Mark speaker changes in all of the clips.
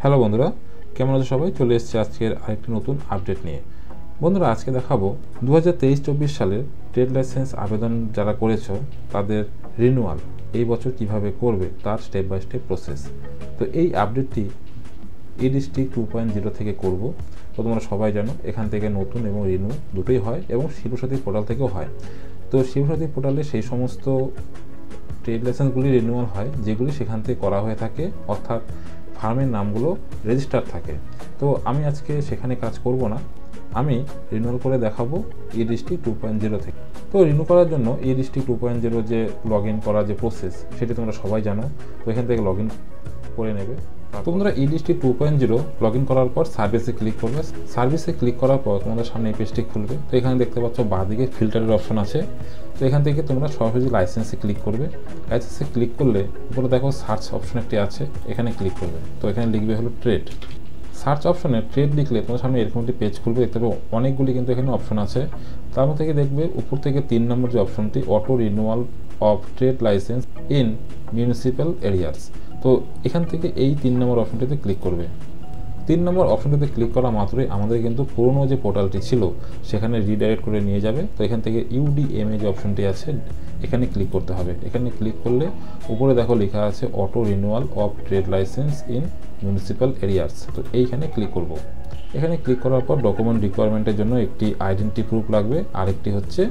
Speaker 1: Hello বন্ধুরা, কেমন আছো সবাই? চলে এসেছে আজকের আরেকটি নতুন আপডেট নিয়ে। বন্ধুরা, আজকে দেখাবো 2023-24 সালের ট্রেড লাইসেন্স আবেদন যারা করেছো তাদের রিনিউয়াল এই বছর কিভাবে করবে তার স্টেপ বাই স্টেপ প্রসেস। তো এই আপডেটটি ই-ডিস্ট্রিক্ট 2.0 থেকে করব। তো তোমরা সবাই জানো এখান থেকে নতুন এবং রিনিউ দুটোই হয় এবং শিবসাথী পোর্টাল থেকেও হয়। তো শিবসাথী পোর্টালে সেই সমস্ত ট্রেড লাইসেন্সগুলি রিনিউয়াল হয় যেগুলি সেখান থেকে করা হয়ে থাকে, অর্থাৎ ফার্মের নামগুলো রেজিস্টার থাকে। তো আমি আজকে সেখানে কাজ করব না, আমি রিনিউয়াল করে দেখাবো ই-ডিস্ট্রিক্ট 2.0 থেকে। তো রিনিউ করার জন্য ই-ডিস্ট্রিক্ট 2.0 যে লগ ইন করার যে প্রসেস সেটি তোমরা সবাই জানো। তো এখান থেকে লগ ইন করে নেবে। তোমরা ই-ডিস্ট্রিক্ট 2.0 লগ ইন করার পর সার্ভিসে ক্লিক করবে। সার্ভিসে ক্লিক করার পর তোমাদের সামনে এই পেজটি খুলবে। তো এখানে দেখতে পাচ্ছ বাঁদিকে ফিল্টারের অপশন আছে। তো এখান থেকে তোমরা সরাসরি লাইসেন্সে ক্লিক করবে। লাইসেন্সে ক্লিক করলে উপরে দেখো সার্চ অপশন একটি আছে, এখানে ক্লিক করবে। তো এখানে লিখবে হলো ট্রেড। সার্চ অপশনে ট্রেড লিখলে তোমার সামনে এরকম একটি পেজ খুলবে। দেখতে পাবো অনেকগুলি কিন্তু এখানে অপশন আছে। তার মধ্যে থেকে দেখবে উপর থেকে 3 নম্বর যে অপশনটি, auto renewal of trade licence in municipal areas. তো এখান থেকে এই 3 নম্বর অপশনটিতে ক্লিক করবে। 3 নম্বর অপশনটিতে ক্লিক করা মাত্রই আমাদের কিন্তু পুরনো যে পোর্টালটি ছিল সেখানে রিডাইরেক্ট করে নিয়ে যাবে। তো এখান থেকে ইউডিএমএ যে অপশনটি আছে এখানে ক্লিক করতে হবে। এখানে ক্লিক করলে উপরে দেখো লেখা আছে auto renewal of trade licence in municipal areas. তো এইখানে ক্লিক করব। এখানে ক্লিক করার পর ডকুমেন্ট রিকোয়ারমেন্টের জন্য একটি আইডেন্টি প্রুফ লাগবে, আরেকটি হচ্ছে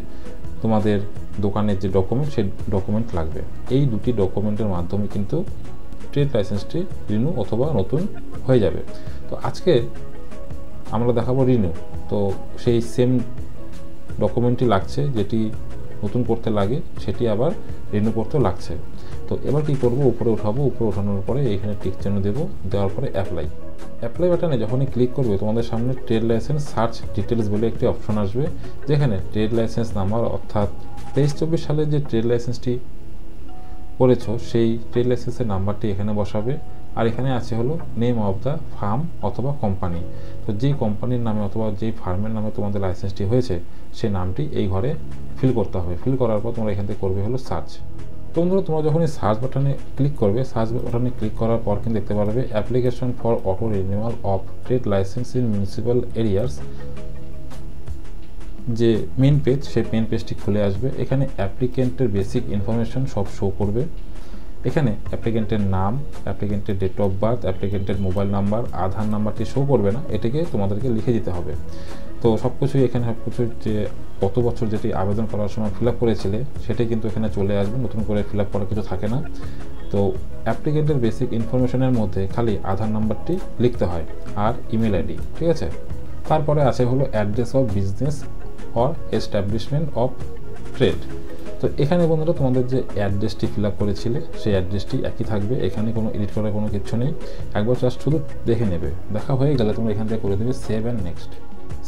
Speaker 1: তোমাদের দোকানের যে ডকুমেন্ট সেই ডকুমেন্ট লাগবে। এই দুটি ডকুমেন্টের মাধ্যমে কিন্তু ট্রেড লাইসেন্সটি রিনিউ অথবা নতুন হয়ে যাবে। তো আজকে আমরা দেখাবো রিনিউ। তো সেই সেম ডকুমেন্টটি লাগছে, যেটি নতুন করতে লাগে সেটি আবার রিনিউ করতেও লাগছে। তো এবার কি করব, উপরে উঠাবো। উপরে ওঠানোর পরে এইখানে টিক চিহ্ন দেবো, দেওয়ার পরে অ্যাপ্লাই বাটনে যখনই ক্লিক করবে তোমাদের সামনে ট্রেড লাইসেন্স সার্চ ডিটেলস বলে একটি অপশন আসবে, যেখানে ট্রেড লাইসেন্স নাম্বার অর্থাৎ 23-24 সালের যে ট্রেড লাইসেন্সটি করেছো সেই ট্রেড লাইসেন্সের নাম্বারটি এখানে বসাবে। আর এখানে আছে হলো নেম অফ দ্য ফার্ম অথবা কোম্পানি। তো যেই কোম্পানির নামে অথবা যেই ফার্মের নামে তোমাদের লাইসেন্সটি হয়েছে সেই নামটি এই ঘরে ফিল করতে হবে। ফিল করার পর তোমরা এখান থেকে করবে হলো সার্চ। তোমরা যখন এই সার্চ বাটনে ক্লিক করবে, সার্চ বাটনে ক্লিক করার পর কিন্তু দেখতে পারবে application for auto renewal of trade licence in municipal areas যে মেন পেজ, সেই মেন পেজটি খুলে আসবে। এখানে অ্যাপ্লিকেন্টের বেসিক ইনফরমেশন সব শো করবে। এখানে অ্যাপ্লিকেন্টের নাম, অ্যাপ্লিকেন্টের ডেট অফ বার্থ, অ্যাপ্লিকেন্টের মোবাইল নাম্বার, আধার নাম্বারটি শো করবে না, এটাকে তোমাদেরকে লিখে দিতে হবে। তো সব কিছুই এখানে যে কত বছর যেটি আবেদন করার সময় ফিল আপ করেছিলে সেটাই কিন্তু এখানে চলে আসবে, নতুন করে ফিল আপ করার কিছু থাকে না। তো অ্যাপ্লিকেন্টের বেসিক ইনফরমেশনের মধ্যে খালি আধার নাম্বারটি লিখতে হয় আর ইমেল আইডি, ঠিক আছে। তারপরে আছে হলো address of business or establishment of trade. তো এখানে বন্ধুরা তোমাদের যে অ্যাড্রেসটি ফিল আপ করেছিলে সেই অ্যাড্রেসটি একই থাকবে, এখানে কোনো এডিট করার কোনো কিছু নেই। একবার জাস্ট শুধু দেখে নেবে, দেখা হয়ে গেলে তোমরা এখান থেকে করে দেবে save and next.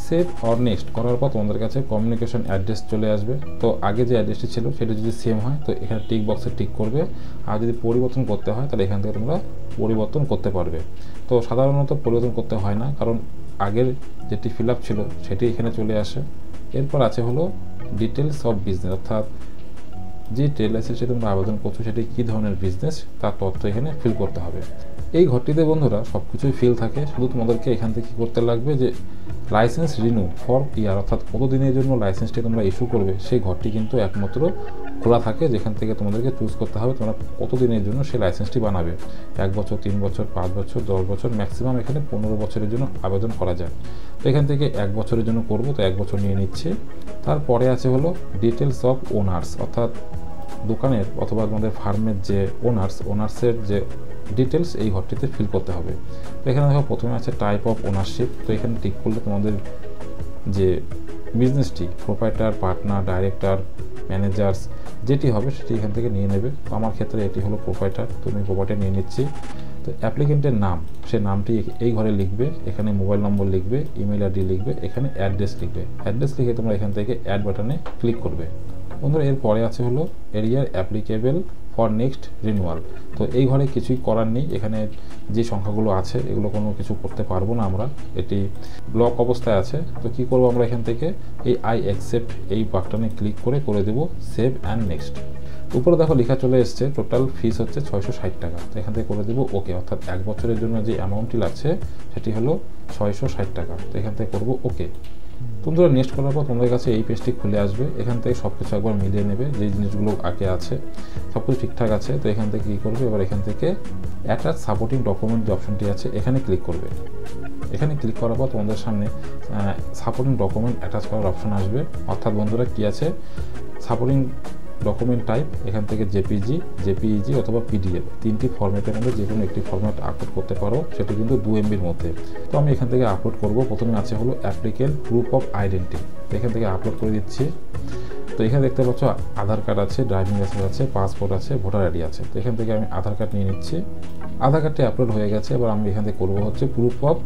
Speaker 1: Save or next করার পর তোমাদের কাছে কমিউনিকেশন অ্যাড্রেস চলে আসবে। তো আগে যে অ্যাড্রেসটি ছিল সেটা যদি সেম হয় তো এখানে টিক বক্সে টিক করবে, আর যদি পরিবর্তন করতে হয় তাহলে এখান থেকে তোমরা পরিবর্তন করতে পারবে। তো সাধারণত পরিবর্তন করতে হয় না, কারণ আগের যেটি ফিল আপ ছিল সেটি এখানে চলে আসে। এরপর আছে হলো ডিটেলস অফ বিজনেস, অর্থাৎ যে ট্রেড লাইসেন্সে তোমরা আবেদন করছো সেটি কী ধরনের বিজনেস তার তথ্য এখানে ফিল করতে হবে। এই ঘরটিতে বন্ধুরা সব কিছুই ফিল থাকে, শুধু তোমাদেরকে এখান থেকে কী করতে লাগবে যে লাইসেন্স রিনিউ ফর ইয়ার, অর্থাৎ কত দিনের জন্য লাইসেন্সটি তোমরা ইস্যু করবে সেই ঘরটি কিন্তু একমাত্র খোলা থাকে, যেখান থেকে তোমাদেরকে চুজ করতে হবে তোমরা কত দিনের জন্য সেই লাইসেন্সটি বানাবে। 1 বছর, 3 বছর, 5 বছর, 10 বছর, ম্যাক্সিমাম এখানে 15 বছরের জন্য আবেদন করা যায়। তো এখান থেকে 1 বছরের জন্য করবো, তো 1 বছর নিয়ে নিচ্ছে। তারপরে আছে হলো ডিটেলস অফ ওনার্স, অর্থাৎ দোকানের অথবা তোমাদের ফার্মের যে ওনার্সের যে ডিটেলস এই ঘরটিতে ফিল করতে হবে। তো এখানে দেখো প্রথমে আছে টাইপ অফ ওনারশিপ। তো এখানে টিক করলে তোমাদের যে বিজনেসটি প্রোপাইটার, পার্টনার, ডাইরেক্টর, ম্যানেজার্স যেটি হবে সেটি এখান থেকে নিয়ে নেবে। তো আমার ক্ষেত্রে এটি হলো প্রোপাইটার, তো আমি প্রোপাইটার নিয়ে নিচ্ছি। তো অ্যাপ্লিকেন্টের নাম, সে নামটি এই ঘরে লিখবে, এখানে মোবাইল নম্বর লিখবে, ইমেল আইডি লিখবে, এখানে অ্যাড্রেস লিখবে। অ্যাড্রেস লিখে তোমরা এখান থেকে অ্যাড বাটনে ক্লিক করবে। বন্ধুরা এরপরে আছে হলো এরিয়ার অ্যাপ্লিকেবল ফর নেক্সট রিনিউয়াল। তো এই ঘরে কিছুই করার নেই, এখানে যে সংখ্যাগুলো আছে এগুলো কোনো কিছু করতে পারবো না আমরা, এটি ব্লক অবস্থায় আছে। তো কি করব আমরা এখান থেকে এই আই অ্যাকসেপ্ট এই বাটনে ক্লিক করে দেব সেভ অ্যান্ড নেক্সট। উপরে দেখো লেখা চলে এসছে টোটাল ফিস হচ্ছে 660 টাকা। তো এখান থেকে করে দেবো ওকে, অর্থাৎ 1 বছরের জন্য যে অ্যামাউন্টটি লাগছে সেটি হলো 660 টাকা। তো এখান থেকে করবো ওকে। তোমরা নেক্সট করার পর তোমাদের কাছে এই পেজটি খুলে আসবে। এখান থেকে সব কিছু একবার মিলিয়ে নেবে, যে জিনিসগুলো আগে আছে সব কিছু ঠিকঠাক আছে। তো এখান থেকে কী করবে, এবার এখান থেকে অ্যাটাচ সাপোর্টিং ডকুমেন্ট যে অপশনটি আছে এখানে ক্লিক করবে। এখানে ক্লিক করার পর তোমাদের সামনে সাপোর্টিং ডকুমেন্ট অ্যাটাচ করার অপশন আসবে। অর্থাৎ বন্ধুরা কী আছে, সাপোর্টিং ডকুমেন্ট টাইপ এখান থেকে জেপিইজি অথবা পিডিএফ, 3টি ফরম্যাটের মধ্যে যে কোনো একটি ফরম্যাট আপলোড করতে পারো, সেটি কিন্তু 2 MBর মধ্যে। তো আমি এখান থেকে আপলোড করব। প্রথমে আছে হলো অ্যাপ্লিকেন্ট প্রুফ অফ আইডেন্টিটি, এখান থেকে আপলোড করে দিচ্ছি। তো এখানে দেখতে পাচ্ছ আধার কার্ড আছে, ড্রাইভিং লাইসেন্স আছে, পাসপোর্ট আছে, ভোটার আইডি আছে। তো এখান থেকে আমি আধার কার্ড নিয়ে নিচ্ছি। আধার কার্ডটি আপলোড হয়ে গেছে। এবার আমি এখান থেকে করবো হচ্ছে প্রুফ অফ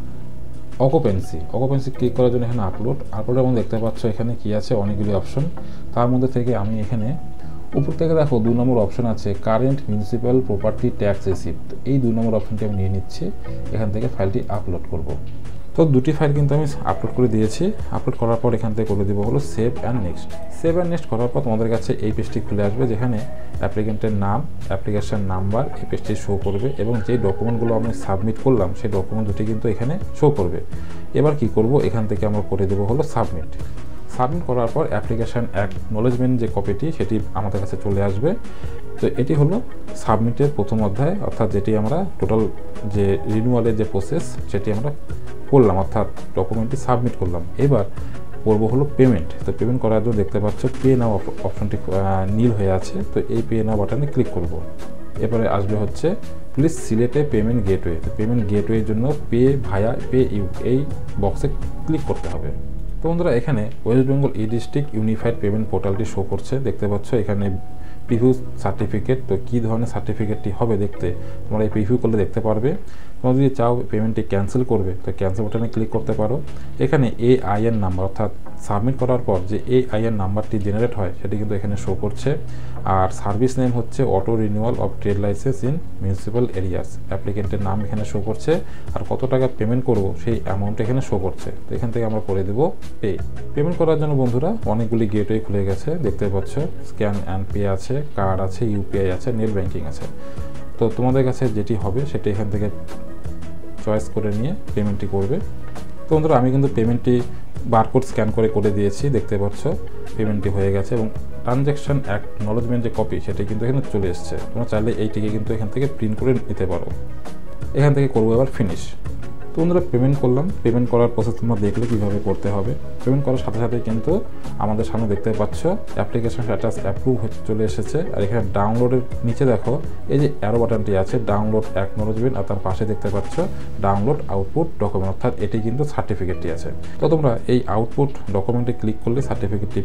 Speaker 1: অকুপেন্সি ক্লিক করার জন্য এখানে আপলোডের মধ্যে দেখতে পাচ্ছ এখানে কি আছে অনেকগুলি অপশন। তার মধ্যে থেকে আমি এখানে উপর থেকে দেখো 2 নম্বর অপশন আছে current municipal property tax receipt, এই 2 নম্বর অপশনটি আমি নিয়ে নিচ্ছি। এখান থেকে ফাইলটি আপলোড করব। তো 2টি ফাইল কিন্তু আমি আপলোড করে দিয়েছি। আপলোড করার পর এখান থেকে করে দেবো হলো সেভ অ্যান্ড নেক্সট করার পর তোমাদের কাছে এই পেজটি খুলে আসবে, যেখানে অ্যাপ্লিকেন্টের নাম, অ্যাপ্লিকেশন নাম্বার এই পেজটি শো করবে এবং যে ডকুমেন্টগুলো আমি সাবমিট করলাম সেই ডকুমেন্ট দুটি কিন্তু এখানে শো করবে। এবার কি করব, এখান থেকে আমরা করে দেবো হলো সাবমিট করার পর অ্যাপ্লিকেশন অ্যাকনোলেজমেন্ট যে কপিটি সেটি আমাদের কাছে চলে আসবে। তো এটি হলো সাবমিটের প্রথম অধ্যায়, অর্থাৎ যেটি আমরা টোটাল যে রিনিউয়ালের যে প্রসেস সেটি আমরা করলাম, অর্থাৎ ডকুমেন্টটি সাবমিট করলাম। এবার করবো হলো পেমেন্ট। তো পেমেন্ট করার জন্য দেখতে পাচ্ছ পে নাও অপশনটি নীল হয়ে আছে। তো এই পে নাও বাটনে ক্লিক করব। এবারে আসবে হচ্ছে please select A payment gateway. তো পেমেন্ট গেটওয়ের জন্য পে ভায়া পে ইউ এই বক্সে ক্লিক করতে হবে। তো বন্ধুরা এখানে West Bengal district unified payment পোর্টালটি শো করছে, দেখতে পাচ্ছ এখানে প্রিভিউ সার্টিফিকেট। তো কী ধরনের সার্টিফিকেটটি হবে দেখতে তোমরা এই প্রিভিউ করলে দেখতে পারবে। তোমরা যদি চাও পেমেন্টটি ক্যান্সেল করবে তো ক্যান্সেল বাটনে ক্লিক করতে পারো। এখানে AIN নাম্বার, অর্থাৎ সাবমিট করার পর যে AIN নাম্বারটি জেনারেট হয় সেটি কিন্তু এখানে শো করছে। আর সার্ভিস নেম হচ্ছে auto renewal of trade licence in municipal areas, অ্যাপ্লিকেন্টের নাম এখানে শো করছে। আর কত টাকা পেমেন্ট করব সেই অ্যামাউন্ট এখানে শো করছে। তো এখান থেকে আমরা করে দেবো পে। পেমেন্ট করার জন্য বন্ধুরা অনেকগুলি গেটওয়ে খুলে গেছে, দেখতে পাচ্ছ স্ক্যান অ্যান্ড পে আছে, কার্ড আছে, UPI আছে, নেট ব্যাঙ্কিং আছে। তো তোমাদের কাছে যেটি হবে সেটি এখান থেকে চয়েস করে নিয়ে পেমেন্টটি করবে। তো বন্ধুরা আমি কিন্তু পেমেন্টটি বারকোড স্ক্যান করে দিয়েছি, দেখতে পাচ্ছ পেমেন্টটি হয়ে গেছে এবং ট্রানজ্যাকশন অ্যাকনোলেজমেন্ট যে কপি সেটি কিন্তু এখানে চলে এসেছে। তোমরা চাইলে এইটিকে কিন্তু এখান থেকে প্রিন্ট করে নিতে পারো। এখান থেকে করবো এবার ফিনিশ। তো বন্ধুরা পেমেন্ট করলাম। পেমেন্ট করার প্রসেস তোমরা দেখলে কীভাবে করতে হবে। পেমেন্ট করার সাথে সাথে কিন্তু আমাদের সামনে দেখতে পাচ্ছ অ্যাপ্লিকেশন স্ট্যাটাস অ্যাপ্রুভ চলে এসেছে। আর এখানে ডাউনলোডের নিচে দেখো এই যে অ্যারো বাটনটি আছে ডাউনলোড অ্যাকনোলেজমেন্ট, আর তার পাশে দেখতে পাচ্ছ ডাউনলোড আউটপুট ডকুমেন্ট, অর্থাৎ এটি কিন্তু সার্টিফিকেটটি আছে। তো তোমরা এই আউটপুট ডকুমেন্টে ক্লিক করলে সার্টিফিকেটটি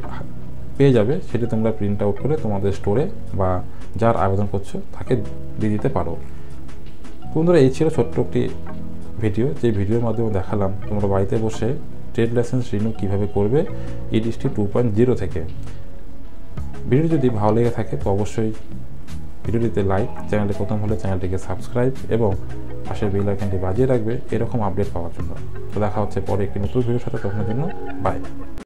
Speaker 1: পেয়ে যাবে, সেটি তোমরা প্রিন্ট আউট করে তোমাদের স্টোরে বা যার আবেদন করছো তাকে দিয়ে দিতে পারো। বন্ধুরা এই ছিল ছোট্ট একটি ভিডিও, যে ভিডিওর মাধ্যমে দেখালাম তোমরা বাড়িতে বসে ট্রেড লাইসেন্স রিনিউ কীভাবে করবে EDST 2.0 থেকে। ভিডিও যদি ভালো লেগে থাকে তো অবশ্যই ভিডিওটিতে লাইক, চ্যানেলটি প্রথম হলে চ্যানেলটিকে সাবস্ক্রাইব এবং পাশের বেল আইকনটি বাজিয়ে রাখবে এরকম আপডেট পাওয়ার জন্য। তো দেখা হচ্ছে পরে একটি নতুন ভিডিওর সাথে, তখনের জন্য বাই।